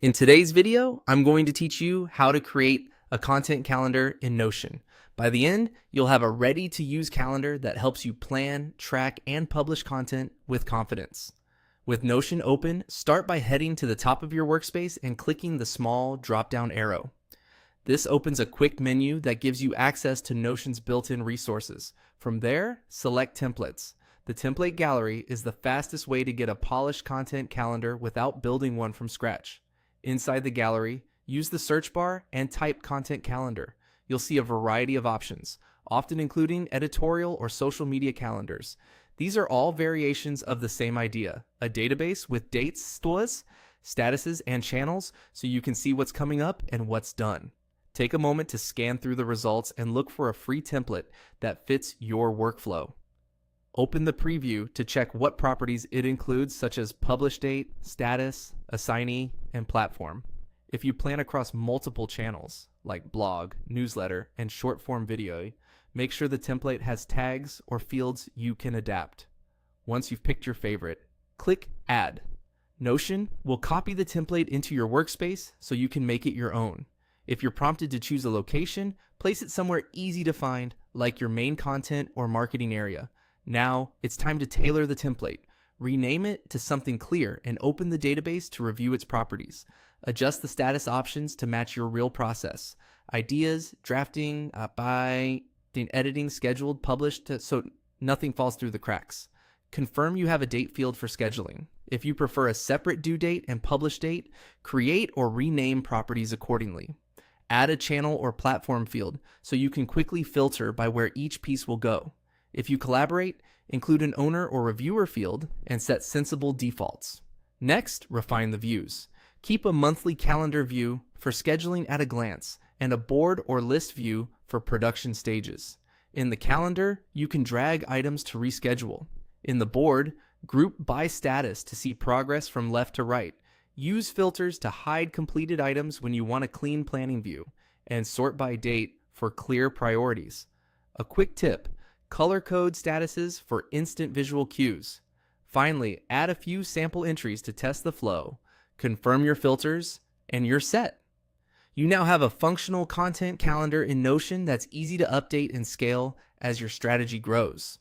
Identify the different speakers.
Speaker 1: In today's video, I'm going to teach you how to create a content calendar in Notion. By the end, you'll have a ready-to-use calendar that helps you plan, track, and publish content with confidence. With Notion open, start by heading to the top of your workspace and clicking the small drop-down arrow. This opens a quick menu that gives you access to Notion's built-in resources. From there, select Templates. The template gallery is the fastest way to get a polished content calendar without building one from scratch. Inside the gallery, use the search bar and type Content Calendar. You'll see a variety of options, often including editorial or social media calendars. These are all variations of the same idea, a database with dates, statuses, and channels so you can see what's coming up and what's done. Take a moment to scan through the results and look for a free template that fits your workflow. Open the preview to check what properties it includes, such as publish date, status, assignee, and platform. If you plan across multiple channels, like blog, newsletter, and short-form video, make sure the template has tags or fields you can adapt. Once you've picked your favorite, click Add. Notion will copy the template into your workspace so you can make it your own. If you're prompted to choose a location, place it somewhere easy to find, like your main content or marketing area. Now, it's time to tailor the template. Rename it to something clear and open the database to review its properties. Adjust the status options to match your real process. Ideas, drafting, editing, scheduled, published, so nothing falls through the cracks. Confirm you have a date field for scheduling. If you prefer a separate due date and publish date, create or rename properties accordingly. Add a channel or platform field so you can quickly filter by where each piece will go. If you collaborate, include an owner or reviewer field and set sensible defaults. Next, refine the views. Keep a monthly calendar view for scheduling at a glance and a board or list view for production stages. In the calendar, you can drag items to reschedule. In the board, group by status to see progress from left to right. Use filters to hide completed items when you want a clean planning view, and sort by date for clear priorities. A quick tip: color code statuses for instant visual cues. Finally, add a few sample entries to test the flow. Confirm your filters, and you're set. You now have a functional content calendar in Notion that's easy to update and scale as your strategy grows.